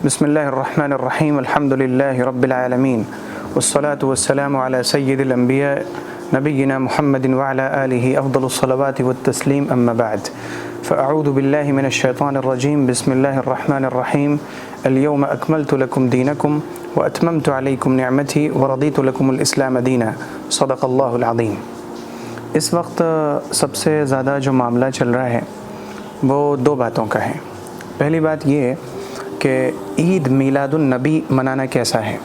بسم اللہ الرحمن الرحیم الحمد للہ رب العالمین والصلاة والسلام علی سید الانبیاء نبینا محمد وعلی آلہ افضل الصلوات والتسلیم اما بعد فاعوذ باللہ من الشیطان الرجیم بسم اللہ الرحمن الرحیم اليوم اکملت لکم دینکم واتممت علیکم نعمتی ورضیت لکم الاسلام دینا صدق اللہ العظیم۔ اس وقت سب سے زیادہ جو معاملہ چل رہا ہے وہ دو باتوں کا ہے۔ پہلی بات یہ ہے کہ عید میلاد النبی منانا کیسا ہے،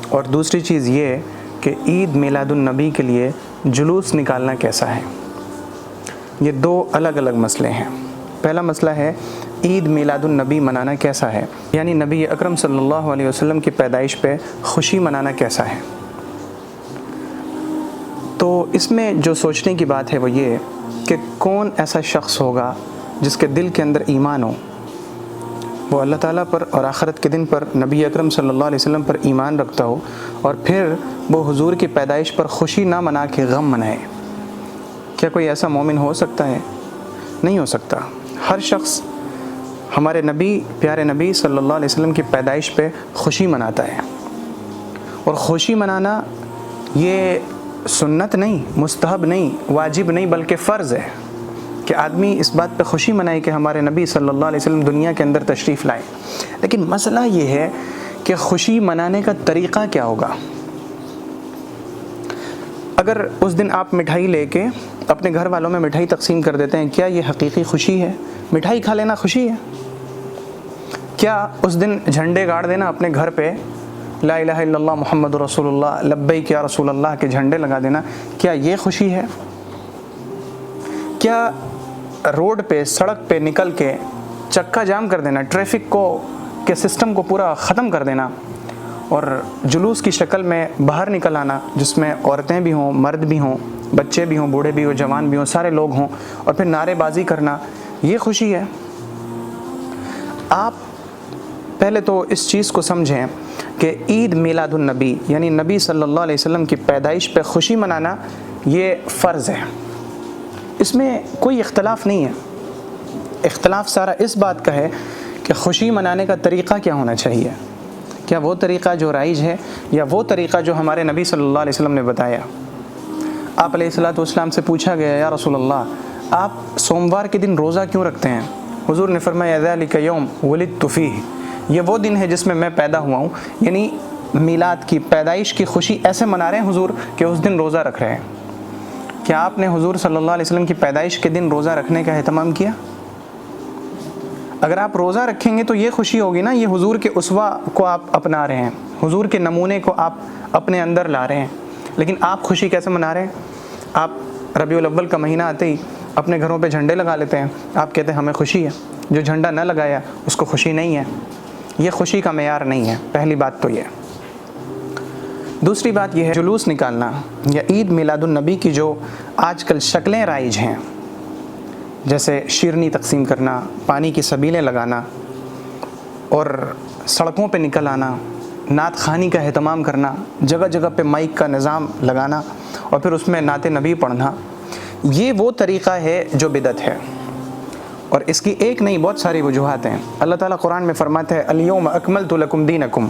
اور دوسری چیز یہ ہے کہ عید میلاد النبی کے لیے جلوس نکالنا کیسا ہے۔ یہ دو الگ الگ مسئلے ہیں۔ پہلا مسئلہ ہے عید میلاد النبی منانا کیسا ہے، یعنی نبی اکرم صلی اللہ علیہ وسلم کی پیدائش پہ خوشی منانا کیسا ہے۔ تو اس میں جو سوچنے کی بات ہے وہ یہ ہے کہ کون ایسا شخص ہوگا جس کے دل کے اندر ایمان ہو، وہ اللہ تعالیٰ پر اور آخرت کے دن پر نبی اکرم صلی اللہ علیہ وسلم پر ایمان رکھتا ہو، اور پھر وہ حضور کی پیدائش پر خوشی نہ منا کے غم منائے۔ کیا کوئی ایسا مومن ہو سکتا ہے؟ نہیں ہو سکتا۔ ہر شخص ہمارے نبی، پیارے نبی صلی اللہ علیہ وسلم کی پیدائش پہ خوشی مناتا ہے، اور خوشی منانا یہ سنت نہیں، مستحب نہیں، واجب نہیں، بلکہ فرض ہے کہ آدمی اس بات پہ خوشی منائے کہ ہمارے نبی صلی اللہ علیہ وسلم دنیا کے اندر تشریف لائے۔ لیکن مسئلہ یہ ہے کہ خوشی منانے کا طریقہ کیا ہوگا۔ اگر اس دن آپ مٹھائی لے کے اپنے گھر والوں میں مٹھائی تقسیم کر دیتے ہیں، کیا یہ حقیقی خوشی ہے؟ مٹھائی کھا لینا خوشی ہے؟ کیا اس دن جھنڈے گاڑ دینا اپنے گھر پہ، لا الہ الا اللہ محمد رسول اللہ، لبیک یا رسول اللہ کے جھنڈے لگا دینا، کیا یہ خوشی ہے؟ کیا روڈ پہ، سڑک پہ نکل کے چکا جام کر دینا، ٹریفک کو کے سسٹم کو پورا ختم کر دینا، اور جلوس کی شکل میں باہر نکل آنا جس میں عورتیں بھی ہوں، مرد بھی ہوں، بچے بھی ہوں، بوڑھے بھی ہوں، جوان بھی ہوں، سارے لوگ ہوں، اور پھر نعرے بازی کرنا، یہ خوشی ہے؟ آپ پہلے تو اس چیز کو سمجھیں کہ عید میلاد النبی یعنی نبی صلی اللہ علیہ وسلم کی پیدائش پہ خوشی منانا یہ فرض ہے۔ اس میں کوئی اختلاف نہیں ہے۔ اختلاف سارا اس بات کا ہے کہ خوشی منانے کا طریقہ کیا ہونا چاہیے۔ کیا وہ طریقہ جو رائج ہے، یا وہ طریقہ جو ہمارے نبی صلی اللہ علیہ وسلم نے بتایا؟ آپ علیہ الصلوۃ والسلام سے پوچھا گیا، یا رسول اللہ آپ سوموار کے دن روزہ کیوں رکھتے ہیں؟ حضور نے فرمایا ذالک یوم ولدت فیہ، یہ وہ دن ہے جس میں میں پیدا ہوا ہوں، یعنی میلاد کی، پیدائش کی خوشی ایسے منا رہے ہیں حضور کہ اس دن روزہ رکھ رہے ہیں۔ کیا آپ نے حضور صلی اللہ علیہ وسلم کی پیدائش کے دن روزہ رکھنے کا اہتمام کیا؟ اگر آپ روزہ رکھیں گے تو یہ خوشی ہوگی نا، یہ حضور کے اسوہ کو آپ اپنا رہے ہیں، حضور کے نمونے کو آپ اپنے اندر لا رہے ہیں۔ لیکن آپ خوشی کیسے منا رہے ہیں؟ آپ ربیع الاول کا مہینہ آتے ہی اپنے گھروں پہ جھنڈے لگا لیتے ہیں، آپ کہتے ہیں ہمیں خوشی ہے۔ جو جھنڈا نہ لگایا اس کو خوشی نہیں ہے۔ یہ خوشی کا معیار نہیں ہے۔ پہلی بات تو یہ۔ دوسری بات یہ ہے جلوس نکالنا یا عید میلاد النبی کی جو آج کل شکلیں رائج ہیں، جیسے شیرنی تقسیم کرنا، پانی کی سبیلیں لگانا، اور سڑکوں پہ نکل آنا، نعت خوانی کا اہتمام کرنا، جگہ جگہ پہ مائک کا نظام لگانا اور پھر اس میں نعت نبی پڑھنا، یہ وہ طریقہ ہے جو بدعت ہے، اور اس کی ایک نہیں بہت ساری وجوہات ہیں۔ اللہ تعالیٰ قرآن میں فرماتا ہے الیوم اکملت لکم دینکم،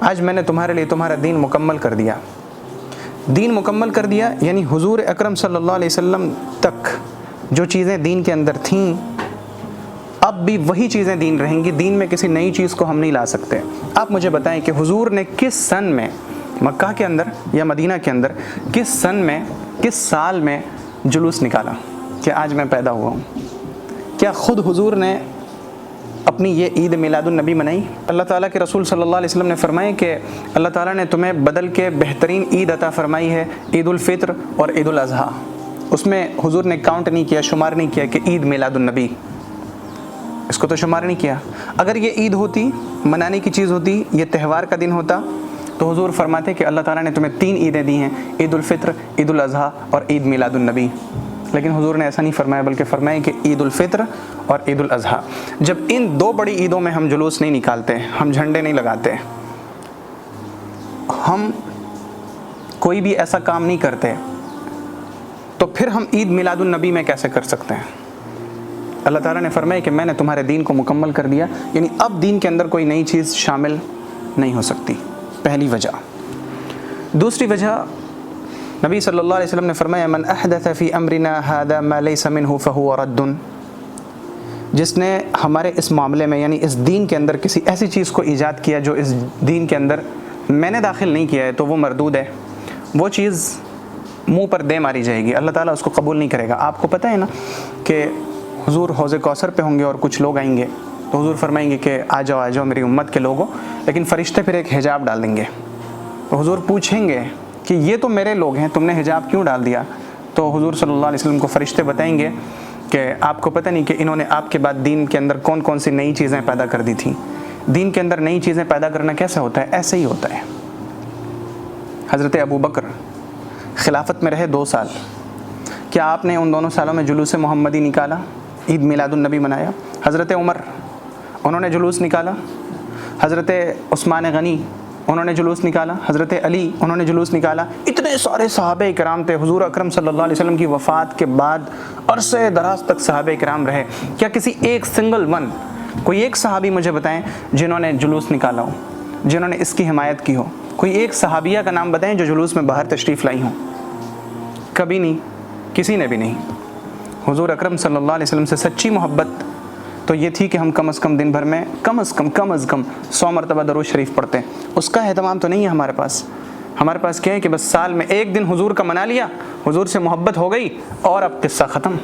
آج میں نے تمہارے لیے تمہارا دین مکمل کر دیا۔ دین مکمل کر دیا یعنی حضور اکرم صلی اللہ علیہ وسلم تک جو چیزیں دین کے اندر تھیں اب بھی وہی چیزیں دین رہیں گی، دین میں کسی نئی چیز کو ہم نہیں لا سکتے۔ آپ مجھے بتائیں کہ حضور نے کس سن میں مکہ کے اندر یا مدینہ کے اندر کس سن میں، کس سال میں جلوس نکالا کہ آج میں پیدا ہوا ہوں؟ کیا خود حضور نے اپنی یہ عید میلاد النبی منائی؟ اللہ تعالیٰ کے رسول صلی اللہ علیہ وسلم نے فرمایا کہ اللہ تعالیٰ نے تمہیں بدل کے بہترین عید عطا فرمائی ہے، عید الفطر اور عید الاضحیٰ۔ اس میں حضور نے کاؤنٹ نہیں کیا، شمار نہیں کیا کہ عید میلاد النبی، اس کو تو شمار نہیں کیا۔ اگر یہ عید ہوتی، منانے کی چیز ہوتی، یہ تہوار کا دن ہوتا، تو حضور فرماتے کہ اللہ تعالیٰ نے تمہیں 3 عیدیں دی ہیں، عید الفطر، عید الاضحیٰ اور عید میلاد النبی۔ لیکن حضور نے ایسا نہیں فرمایا، بلکہ فرمایا کہ عید الفطر اور عید الاضحیٰ۔ جب ان 2 بڑی عیدوں میں ہم جلوس نہیں نکالتے، ہم جھنڈے نہیں لگاتے، ہم کوئی بھی ایسا کام نہیں کرتے، تو پھر ہم عید میلاد النبی میں کیسے کر سکتے ہیں؟ اللہ تعالیٰ نے فرمایا کہ میں نے تمہارے دین کو مکمل کر دیا، یعنی اب دین کے اندر کوئی نئی چیز شامل نہیں ہو سکتی، پہلی وجہ۔ دوسری وجہ، نبی صلی اللہ علیہ وسلم نے فرمایا من احدث فی امرنا هذا ما ليس منه فهو رد، جس نے ہمارے اس معاملے میں یعنی اس دین کے اندر کسی ایسی چیز کو ایجاد کیا جو اس دین کے اندر میں نے داخل نہیں کیا ہے تو وہ مردود ہے، وہ چیز منہ پر دے ماری جائے گی، اللہ تعالیٰ اس کو قبول نہیں کرے گا۔ آپ کو پتہ ہے نا کہ حضور حوض کوثر پہ ہوں گے اور کچھ لوگ آئیں گے تو حضور فرمائیں گے کہ آ جاؤ میری امت کے لوگوں، لیکن فرشتے پھر ایک حجاب ڈال دیں گے، تو حضور پوچھیں گے کہ یہ تو میرے لوگ ہیں، تم نے حجاب کیوں ڈال دیا؟ تو حضور صلی اللہ علیہ وسلم کو فرشتے بتائیں گے کہ آپ کو پتہ نہیں کہ انہوں نے آپ کے بعد دین کے اندر کون کون سی نئی چیزیں پیدا کر دی تھیں۔ دین کے اندر نئی چیزیں پیدا کرنا کیسے ہوتا ہے؟ ایسے ہی ہوتا ہے۔ حضرت ابو بکر خلافت میں رہے 2 سال، کیا آپ نے ان دونوں سالوں میں جلوس محمدی نکالا، عید میلاد النبی منایا؟ حضرت عمر انہوں نے جلوس نکالا، حضرت عثمان غنی انہوں نے جلوس نکالا، حضرت علی انہوں نے جلوس نکالا، اتنے سارے صحابہ کرام تھے۔ حضور اکرم صلی اللہ علیہ وسلم کی وفات کے بعد عرصے دراز تک صحابہ کرام رہے، کیا کسی ایک سنگل ون، کوئی ایک صحابی مجھے بتائیں جنہوں نے جلوس نکالا ہو، جنہوں نے اس کی حمایت کی ہو؟ کوئی ایک صحابیہ کا نام بتائیں جو جلوس میں باہر تشریف لائی ہوں؟ کبھی نہیں، کسی نے بھی نہیں۔ حضور اکرم صلی اللہ علیہ وسلم سے سچی محبت تو یہ تھی کہ ہم کم از کم دن بھر میں کم از کم 100 مرتبہ درود شریف پڑھتے ہیں، اس کا اہتمام تو نہیں ہے ہمارے پاس۔ ہمارے پاس کیا ہے کہ بس سال میں ایک دن حضور کا منا لیا، حضور سے محبت ہو گئی اور اب قصہ ختم۔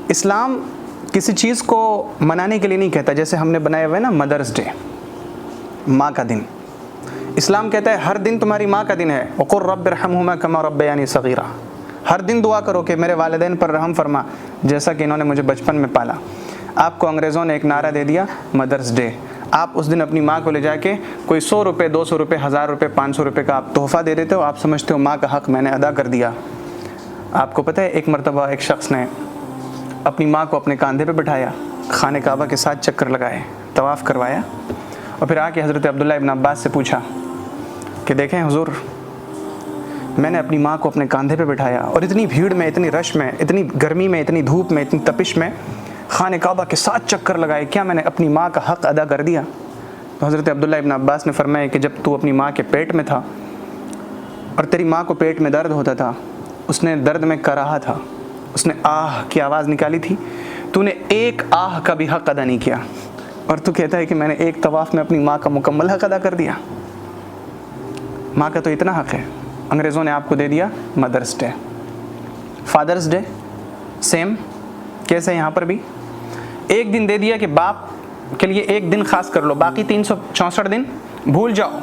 اسلام کسی چیز کو منانے کے لیے نہیں کہتا، جیسے ہم نے بنایا ہوا ہے نا مدرس ڈے، ماں کا دن، اسلام کہتا ہے ہر دن تمہاری ماں کا دن ہے، وقل رب ارحمہما کما ربیانی صغیرا، ہر دن دعا کرو کہ میرے والدین پر رحم فرما جیسا کہ انہوں نے مجھے بچپن میں پالا۔ آپ کو انگریزوں نے ایک نعرہ دے دیا مدرس ڈے، آپ اس دن اپنی ماں کو لے جا کے کوئی 100 روپے 200 روپے 1000 روپے 500 روپے کا آپ تحفہ دے دیتے ہو، آپ سمجھتے ہو ماں کا حق میں نے ادا کر دیا۔ آپ کو پتہ ہے ایک مرتبہ ایک شخص نے اپنی ماں کو اپنے کاندھے پہ بٹھایا، خانہ کعبہ کے 7 چکر لگائے، طواف کروایا، اور پھر آ کے حضرت عبداللہ ابن عباس سے پوچھا کہ دیکھیں حضور، میں نے اپنی ماں کو اپنے کاندھے پہ بٹھایا اور اتنی بھیڑ میں، اتنی رش میں، اتنی گرمی میں، اتنی دھوپ میں، اتنی تپش میں خانہ کعبہ کے 7 چکر لگائے، کیا میں نے اپنی ماں کا حق ادا کر دیا؟ تو حضرت عبداللہ ابن عباس نے فرمایا کہ جب تو اپنی ماں کے پیٹ میں تھا اور تیری ماں کو پیٹ میں درد ہوتا تھا، اس نے درد میں کراہا تھا، اس نے آہ کی آواز نکالی تھی، تو نے ایک آہ کا بھی حق ادا نہیں کیا، اور تو کہتا ہے کہ میں نے ایک طواف میں اپنی ماں کا مکمل حق ادا کر دیا۔ ماں کا تو اتنا حق ہے، انگریزوں نے آپ کو دے دیا مدرس ڈے۔ فادرس ڈے سیم، کیسے یہاں پر بھی ایک دن دے دیا کہ باپ کے لیے ایک دن خاص کر لو، باقی 364 دن بھول جاؤ،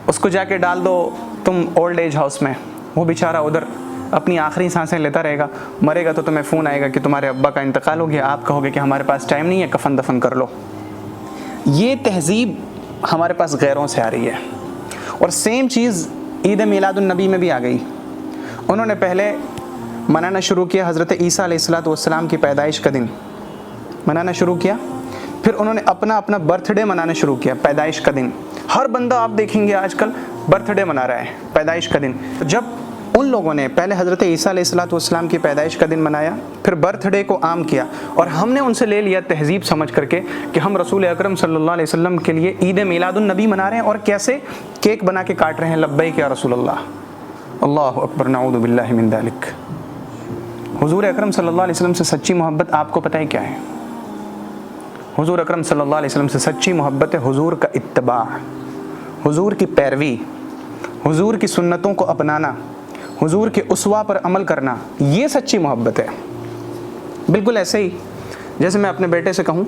اس کو جا کے ڈال دو تم اولڈ ایج ہاؤس میں، وہ بیچارہ ادھر اپنی آخری سانسیں لیتا رہے گا، مرے گا تو تمہیں فون آئے گا کہ تمہارے ابا کا انتقال ہو گیا، آپ کہو گے کہ ہمارے پاس ٹائم نہیں ہے، کفن دفن کر لو۔ یہ تہذیب ہمارے پاس غیروں سے آ رہی ہے، اور سیم چیز عید میلاد النبی میں بھی آ گئی۔ انہوں نے پہلے منانا شروع کیا حضرت عیسیٰ علیہ السلام کی پیدائش کا دن منانا شروع کیا، پھر انہوں نے اپنا برتھ ڈے منانا شروع کیا، پیدائش کا دن۔ ہر بندہ آپ دیکھیں گے آج کل برتھ ڈے منا رہا ہے، پیدائش کا دن۔ جب ان لوگوں نے پہلے حضرت عیسیٰ علیہ السلام کی پیدائش کا دن منایا، پھر برتھ ڈے کو عام کیا، اور ہم نے ان سے لے لیا تہذیب سمجھ کر کے کہ ہم رسول اکرم صلی اللہ علیہ وسلم کے لیے عید میلاد النبی منا رہے ہیں، اور کیسے کیک بنا کے کاٹ رہے ہیں، لبیک یا رسول اللہ، اللہ اکبر، نعوذ باللہ من ذالک۔ حضور اکرم صلی اللہ علیہ وسلم سے سچی محبت آپ کو پتہ ہے کیا ہے؟ حضور اکرم صلی اللہ علیہ وسلم سے سچی محبت ہے حضور کا اتباع، حضور کی پیروی، حضور کی سنتوں کو اپنانا، حضور کے اسوہ پر عمل کرنا، یہ سچی محبت ہے۔ بالکل ایسے ہی جیسے میں اپنے بیٹے سے کہوں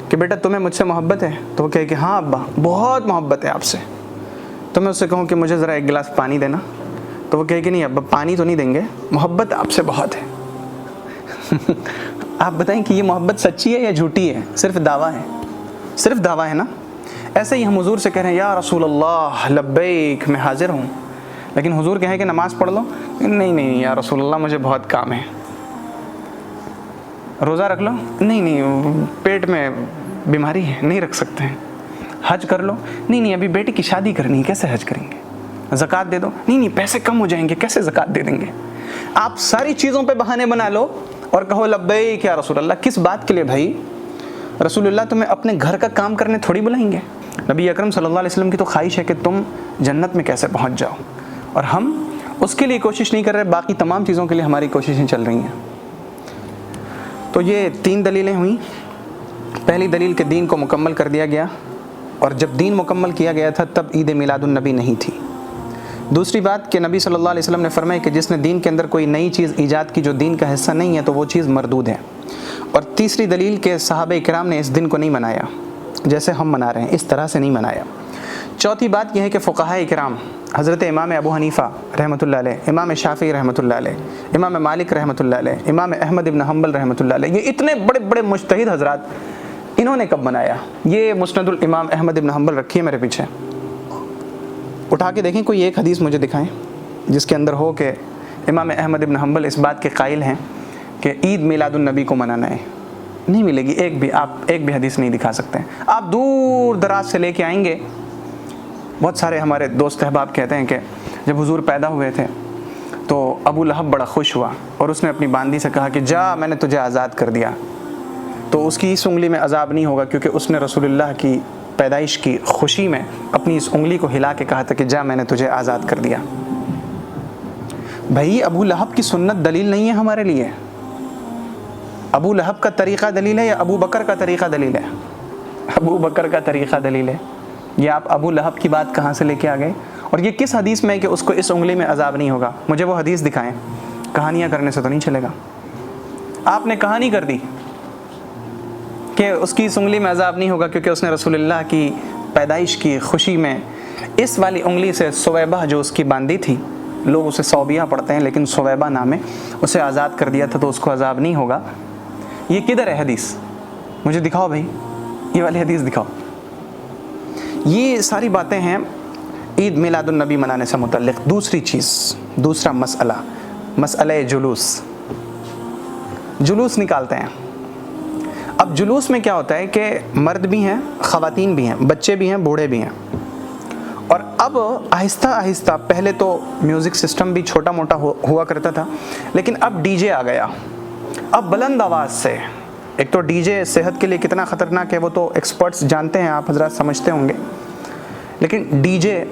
کہ بیٹا تمہیں مجھ سے محبت ہے، تو وہ کہے کہ ہاں ابا بہت محبت ہے آپ سے، تو میں اس سے کہوں کہ مجھے ذرا ایک گلاس پانی دینا، تو وہ کہے کہ نہیں ابا پانی تو نہیں دیں گے، محبت آپ سے بہت ہے۔ آپ بتائیں کہ یہ محبت سچی ہے یا جھوٹی ہے؟ صرف دعویٰ ہے، صرف دعویٰ ہے نا۔ ایسے ہی ہم حضور سے کہہ رہے ہیں یا رسول اللہ لبیک، میں حاضر ہوں، لیکن حضور کہیں کہ نماز پڑھ لو، نہیں یا رسول اللہ مجھے بہت کام ہے۔ روزہ رکھ لو، نہیں پیٹ میں بیماری ہے نہیں رکھ سکتے ہیں۔ حج کر لو، نہیں ابھی بیٹی کی شادی کرنی ہے، کیسے حج کریں گے؟ زکوٰۃ دے دو، نہیں پیسے کم ہو جائیں گے، کیسے زکوٰۃ دے دیں گے؟ آپ ساری چیزوں پہ بہانے بنا لو اور کہو لبیک یا رسول اللہ. کس بات کے لیے بھائی؟ رسول اللہ تمہیں اپنے گھر کا کام کرنے تھوڑی بلائیں گے. نبی اکرم صلی اللہ علیہ وسلم کی تو خواہش ہے کہ تم جنت میں کیسے پہنچ جاؤ، اور ہم اس کے لیے کوشش نہیں کر رہے، باقی تمام چیزوں کے لیے ہماری کوششیں چل رہی ہیں. تو یہ 3 دلیلیں ہوئیں. پہلی دلیل کہ دین کو مکمل کر دیا گیا، اور جب دین مکمل کیا گیا تھا تب عید میلاد النبی نہیں تھی. دوسری بات کہ نبی صلی اللہ علیہ وسلم نے فرمایا کہ جس نے دین کے اندر کوئی نئی چیز ایجاد کی جو دین کا حصہ نہیں ہے تو وہ چیز مردود ہے. اور تیسری دلیل کہ صحابہ کرام نے اس دن کو نہیں منایا جیسے ہم منا رہے ہیں، اس طرح سے نہیں منایا. چوتھی بات یہ ہے کہ فقہاء کرام حضرت امام ابو حنیفہ رحمۃ اللہ علیہ، امام شافعی رحمۃ اللہ علیہ، امام مالک رحمۃ اللہ علیہ، امام احمد ابن حنبل رحمۃ اللہ علیہ، یہ اتنے بڑے بڑے مجتہد حضرات، انہوں نے کب منایا؟ یہ مسند الامام احمد ابن حنبل رکھی ہے میرے پیچھے، اٹھا کے دیکھیں کوئی ایک حدیث مجھے دکھائیں جس کے اندر ہو کہ امام احمد ابن حنبل اس بات کے قائل ہیں کہ عید میلاد النبی کو منانا ہے. نہیں ملے گی آپ ایک بھی حدیث نہیں دکھا سکتے. آپ دور دراز سے لے کے آئیں گے. بہت سارے ہمارے دوست احباب کہتے ہیں کہ جب حضور پیدا ہوئے تھے تو ابو لہب بڑا خوش ہوا اور اس نے اپنی باندی سے کہا کہ جا میں نے تجھے آزاد کر دیا. تو اس کی اس انگلی میں عذاب نہیں ہوگا کیونکہ اس نے رسول اللہ کی پیدائش کی خوشی میں اپنی اس انگلی کو ہلا کے کہا تھا کہ جا میں نے تجھے آزاد کر دیا. بھائی ابو لہب کی سنت دلیل نہیں ہے ہمارے لیے. ابو لہب کا طریقہ دلیل ہے یا ابو بکر کا طریقہ دلیل ہے؟ ابو بکر کا طریقہ دلیل ہے. یہ آپ ابو لہب کی بات کہاں سے لے کے آ گئے؟ اور یہ کس حدیث میں ہے کہ اس کو اس انگلی میں عذاب نہیں ہوگا؟ مجھے وہ حدیث دکھائیں. کہانیاں کرنے سے تو نہیں چلے گا. آپ نے کہانی کر دی کہ اس کی اس انگلی میں عذاب نہیں ہوگا کیونکہ اس نے رسول اللہ کی پیدائش کی خوشی میں اس والی انگلی سے سویبہ جو اس کی باندھی تھی، لوگ اسے صوبیہ پڑھتے ہیں لیکن سویبہ نام ہے، اسے آزاد کر دیا تھا تو اس کو عذاب نہیں ہوگا. یہ کدھر ہے حدیث؟ مجھے دکھاؤ بھائی، یہ والی حدیث دکھاؤ. یہ ساری باتیں ہیں عید میلاد النبی منانے سے متعلق. دوسری چیز، دوسرا مسئلہ جلوس نکالتے ہیں. اب جلوس میں کیا ہوتا ہے کہ مرد بھی ہیں، خواتین بھی ہیں، بچے بھی ہیں، بوڑھے بھی ہیں. اور اب آہستہ آہستہ، پہلے تو میوزک سسٹم بھی چھوٹا موٹا ہوا کرتا تھا لیکن اب ڈی جے آ گیا. اب بلند آواز سے، ایک تو ڈی جے صحت کے لیے کتنا خطرناک ہے وہ تو ایکسپرٹس جانتے ہیں، آپ حضرات سمجھتے ہوں گے، لیکن ڈی جے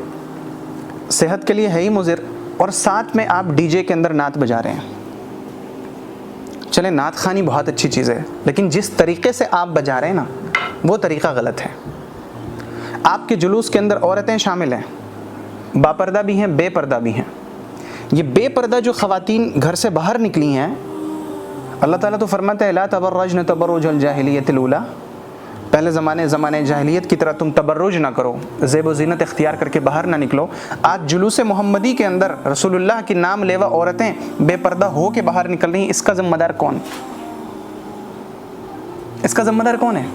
صحت کے لیے ہے ہی مضر، اور ساتھ میں آپ ڈی جے کے اندر نعت بجا رہے ہیں. چلیں نعت خوانی بہت اچھی چیز ہے لیکن جس طریقے سے آپ بجا رہے ہیں نا وہ طریقہ غلط ہے. آپ کے جلوس کے اندر عورتیں شامل ہیں، باپردہ بھی ہیں، بے پردہ بھی ہیں. یہ بے پردہ جو خواتین گھر سے باہر نکلی ہیں، اللہ تعالیٰ تو فرماتا ہے لا تبرجن تبرج الجاہلیت الاولی، پہلے زمانے جاہلیت کی طرح تم تبرج نہ کرو، زیب و زینت اختیار کر کے باہر نہ نکلو. آج جلوس محمدی کے اندر رسول اللہ کی نام لیوا عورتیں بے پردہ ہو کے باہر نکل رہی ہیں. اس کا ذمہ دار کون؟ اس کا ذمہ دار کون ہے؟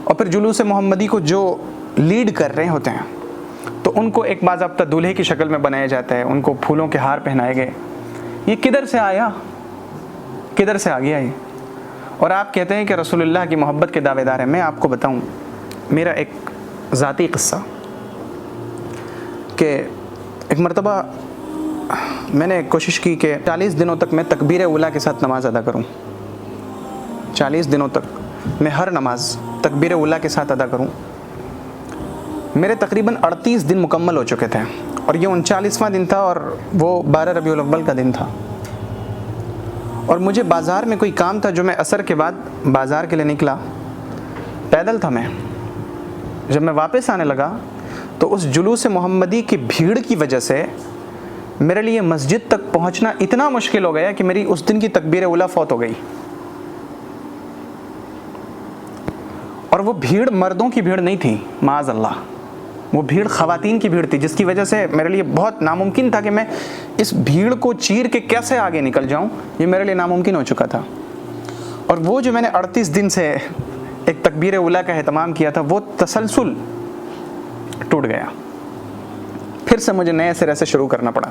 اور پھر جلوس محمدی کو جو لیڈ کر رہے ہوتے ہیں تو ان کو ایک باضابطہ دولہے کی شکل میں بنایا جاتا ہے، ان کو پھولوں کے ہار پہنائے گئے. یہ کدھر سے آیا؟ کدھر سے آ گیا یہ؟ اور آپ کہتے ہیں کہ رسول اللہ کی محبت کے دعوے دار ہیں. میں آپ کو بتاؤں میرا ایک ذاتی قصہ کہ ایک مرتبہ میں نے کوشش کی کہ 40 دنوں تک میں تکبیر اولیٰ کے ساتھ نماز ادا کروں. 40 دنوں تک میں ہر نماز تکبیر اولیٰ کے ساتھ ادا کروں. میرے تقریباً 38 دن مکمل ہو چکے تھے اور یہ 39واں دن تھا اور وہ 12 ربیع الاول کا دن تھا. اور مجھے بازار میں کوئی کام تھا جو میں عصر کے بعد بازار کے لیے نکلا. پیدل تھا میں. جب میں واپس آنے لگا تو اس جلوس محمدی کی بھیڑ کی وجہ سے میرے لیے مسجد تک پہنچنا اتنا مشکل ہو گیا کہ میری اس دن کی تکبیر اولیٰ فوت ہو گئی. اور وہ بھیڑ مردوں کی بھیڑ نہیں تھی، معاذ اللہ، وہ بھیڑ خواتین کی بھیڑ تھی، جس کی وجہ سے میرے لیے بہت ناممکن تھا کہ میں اس بھیڑ کو چیر کے کیسے آگے نکل جاؤں. یہ میرے لیے ناممکن ہو چکا تھا. اور وہ جو میں نے 38 دن سے ایک تکبیر اولیٰ کا اہتمام کیا تھا وہ تسلسل ٹوٹ گیا. پھر سے مجھے نئے سرے سے شروع کرنا پڑا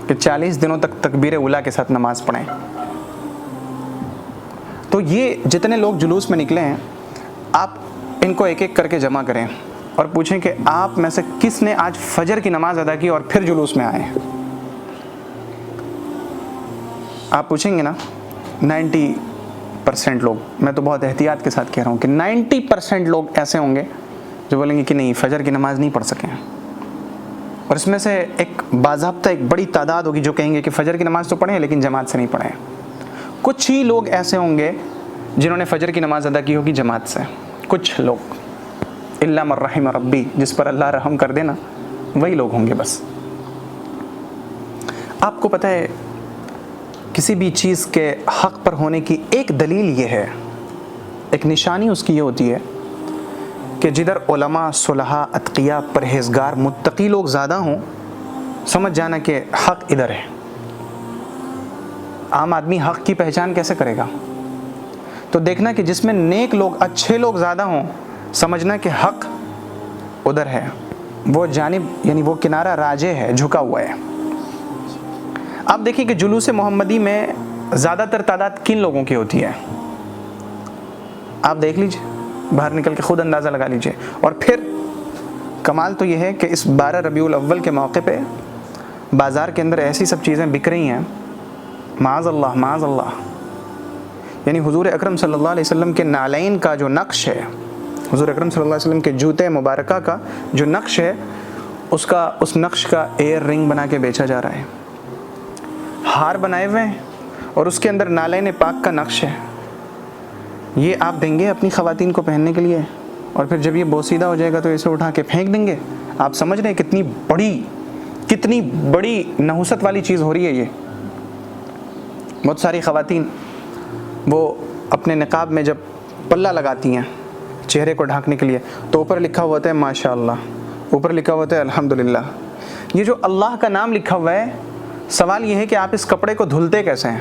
کہ 40 دنوں تک تکبیر اولیٰ کے ساتھ نماز پڑھیں. تو یہ جتنے لوگ جلوس میں نکلے ہیں آپ ان کو ایک ایک کر کے جمع کریں اور پوچھیں کہ آپ میں سے کس نے آج فجر کی نماز ادا کی اور پھر جلوس میں آئے. آپ پوچھیں گے نا 90% لوگ، میں تو بہت احتیاط کے ساتھ کہہ رہا ہوں کہ 90% لوگ ایسے ہوں گے جو بولیں گے کہ نہیں فجر کی نماز نہیں پڑھ سکے ہیں، اور اس میں سے ایک باضابطہ ایک بڑی تعداد ہوگی جو کہیں گے کہ فجر کی نماز تو پڑھیں لیکن جماعت سے نہیں پڑھیں۔ کچھ ہی لوگ ایسے ہوں گے جنہوں نے فجر کی نماز ادا کی ہوگی جماعت سے، کچھ لوگ، الا من رحم ربی، جس پر اللہ رحم کر دے نا وہی لوگ ہوں گے بس۔ آپ کو پتہ ہے کسی بھی چیز کے حق پر ہونے کی ایک دلیل یہ ہے، ایک نشانی اس کی یہ ہوتی ہے کہ جدھر علماء، صلحاء، اتقیاء، پرہیزگار، متقی لوگ زیادہ ہوں، سمجھ جانا کہ حق ادھر ہے۔ عام آدمی حق کی پہچان کیسے کرے گا؟ تو دیکھنا کہ جس میں نیک لوگ، اچھے لوگ زیادہ ہوں، سمجھنا کہ حق ادھر ہے، وہ جانب یعنی وہ کنارہ راجح ہے، جھکا ہوا ہے۔ آپ دیکھیں کہ جلوس محمدی میں زیادہ تر تعداد کن لوگوں کی ہوتی ہے؟ آپ دیکھ لیجئے، باہر نکل کے خود اندازہ لگا لیجئے۔ اور پھر کمال تو یہ ہے کہ اس 12 ربیع الاول کے موقع پہ بازار کے اندر ایسی سب چیزیں بک رہی ہیں، معاذ اللہ معاذ اللہ، یعنی حضور اکرم صلی اللہ علیہ وسلم کے نالین کا جو نقش ہے، حضور اکرم صلی اللہ علیہ وسلم کے جوتے مبارکہ کا جو نقش ہے، اس نقش کا ایئر رنگ بنا کے بیچا جا رہا ہے، ہار بنائے ہوئے ہیں اور اس کے اندر نالین پاک کا نقش ہے۔ یہ آپ دیں گے اپنی خواتین کو پہننے کے لیے، اور پھر جب یہ بوسیدہ ہو جائے گا تو اسے اٹھا کے پھینک دیں گے؟ آپ سمجھ رہے ہیں کتنی بڑی نحوست والی چیز ہو رہی ہے یہ۔ بہت ساری خواتین وہ اپنے نقاب میں جب پلہ لگاتی ہیں چہرے کو ڈھانکنے کے لیے تو اوپر لکھا ہوا ہوتا ہے ماشاء اللہ، اوپر لکھا ہوا ہوتا ہے الحمدللہ۔ یہ جو اللہ کا نام لکھا ہوا ہے، سوال یہ ہے کہ آپ اس کپڑے کو دھلتے کیسے ہیں؟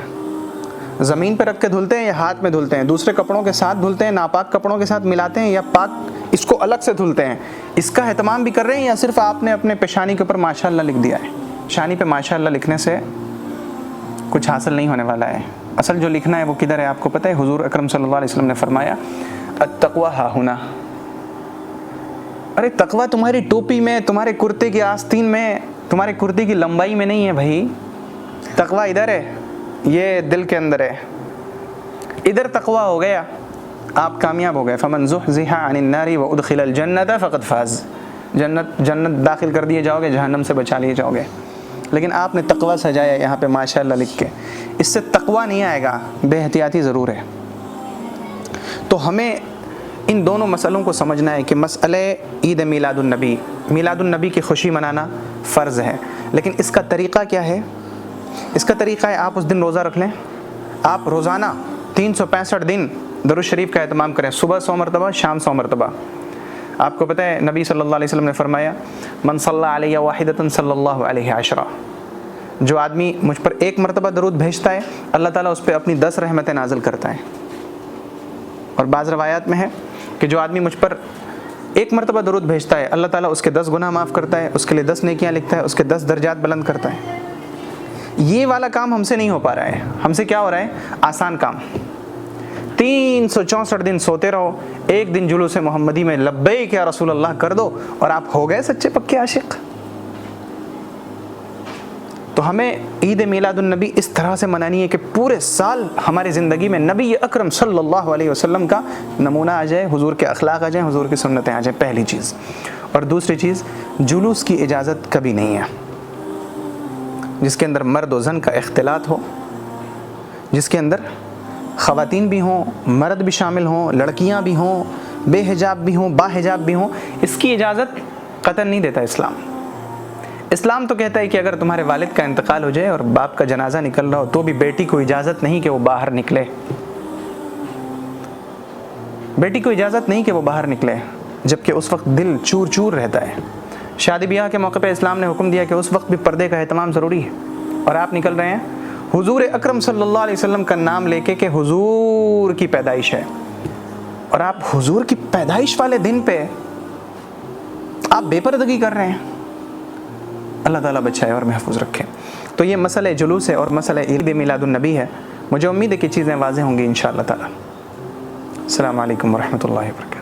زمین پہ رکھ کے دھلتے ہیں یا ہاتھ میں دھلتے ہیں؟ دوسرے کپڑوں کے ساتھ دھلتے ہیں، ناپاک کپڑوں کے ساتھ ملاتے ہیں، یا پاک اس کو الگ سے دھلتے ہیں؟ اس کا اہتمام بھی کر رہے ہیں یا صرف آپ نے اپنے پیشانی کے اوپر ماشاءاللہ لکھ دیا ہے؟ شانی پہ ماشاءاللہ لکھنے سے کچھ حاصل نہیں ہونے والا ہے۔ اصل جو لکھنا ہے وہ کدھر ہے آپ کو پتہ ہے؟ حضور اکرم صلی اللہ علیہ وسلم نے فرمایا التقوی ہا ہنا۔ ارے تقوی تمہاری ٹوپی میں، تمہارے کرتے کی آستین میں، تمہارے کرتے کی لمبائی میں نہیں ہے بھائی، تقوی ادھر ہے، یہ دل کے اندر ہے۔ ادھر تقوی ہو گیا آپ کامیاب ہو گئے۔ فمن زحزح عن النار وادخل الجنۃ فقد فاز، جنت داخل کر دیے جاؤ گے، جہنم سے بچا لیے جاؤ گے۔ لیکن آپ نے تقوی سجایا یہاں پہ ماشاءاللہ لکھ کے، اس سے تقوی نہیں آئے گا، بے احتیاطی ضرور ہے۔ تو ہمیں ان دونوں مسئلوں کو سمجھنا ہے کہ مسئلہ عید میلاد النبی، میلاد النبی کی خوشی منانا فرض ہے، لیکن اس کا طریقہ کیا ہے؟ اس کا طریقہ ہے آپ اس دن روزہ رکھ لیں، آپ روزانہ 365 دن درود شریف کا اہتمام کریں، صبح 100 مرتبہ، شام 100 مرتبہ۔ آپ کو پتہ ہے نبی صلی اللہ علیہ وسلم نے فرمایا من صلی علیہ واحدۃ صلی اللہ علیہ عشرہ، جو آدمی مجھ پر ایک مرتبہ درود بھیجتا ہے اللہ تعالیٰ اس پہ اپنی 10 رحمتیں نازل کرتا ہے۔ اور بعض روایات میں ہے کہ جو آدمی مجھ پر ایک مرتبہ درود بھیجتا ہے اللہ تعالیٰ اس کے 10 گناہ معاف کرتا ہے، اس کے لیے 10 نیکیاں لکھتا ہے، اس کے 10 درجات بلند کرتا ہے۔ یہ والا کام ہم سے نہیں ہو پا رہا ہے، ہم سے کیا ہو رہا ہے؟ آسان کام۔ 364 دن سوتے رہو، ایک دن جلوس محمدی میں لبیک یا رسول اللہ کر دو اور آپ ہو گئے سچے پکے عاشق۔ تو ہمیں عید میلاد النبی اس طرح سے منانی ہے کہ پورے سال ہماری زندگی میں نبی اکرم صلی اللہ علیہ وسلم کا نمونہ آ جائے، حضور کے اخلاق آ جائیں، حضور کی سنتیں آ جائیں، پہلی چیز۔ اور دوسری چیز، جلوس کی اجازت کبھی نہیں ہے جس کے اندر مرد و زن کا اختلاط ہو، جس کے اندر خواتین بھی ہوں، مرد بھی شامل ہوں، لڑکیاں بھی ہوں، بے حجاب بھی ہوں، با حجاب بھی ہوں، اس کی اجازت قطعاً نہیں دیتا اسلام۔ اسلام تو کہتا ہے کہ اگر تمہارے والد کا انتقال ہو جائے اور باپ کا جنازہ نکل رہا ہو تو بھی بیٹی کو اجازت نہیں کہ وہ باہر نکلے، بیٹی کو اجازت نہیں کہ وہ باہر نکلے، جبکہ اس وقت دل چور چور رہتا ہے۔ شادی بیاہ کے موقع پہ اسلام نے حکم دیا کہ اس وقت بھی پردے کا اہتمام ضروری ہے، اور آپ نکل رہے ہیں حضور اکرم صلی اللہ علیہ وسلم کا نام لے کے کہ حضور کی پیدائش ہے، اور آپ حضور کی پیدائش والے دن پہ آپ بے پردگی کر رہے ہیں۔ اللہ تعالیٰ بچائے اور محفوظ رکھے۔ تو یہ مسئلہ جلوس ہے اور مسئلہ عید میلاد النبی ہے۔ مجھے امید ہے کہ چیزیں واضح ہوں گی انشاءاللہ تعالیٰ۔ السلام علیکم ورحمۃ اللہ وبرکاتہ۔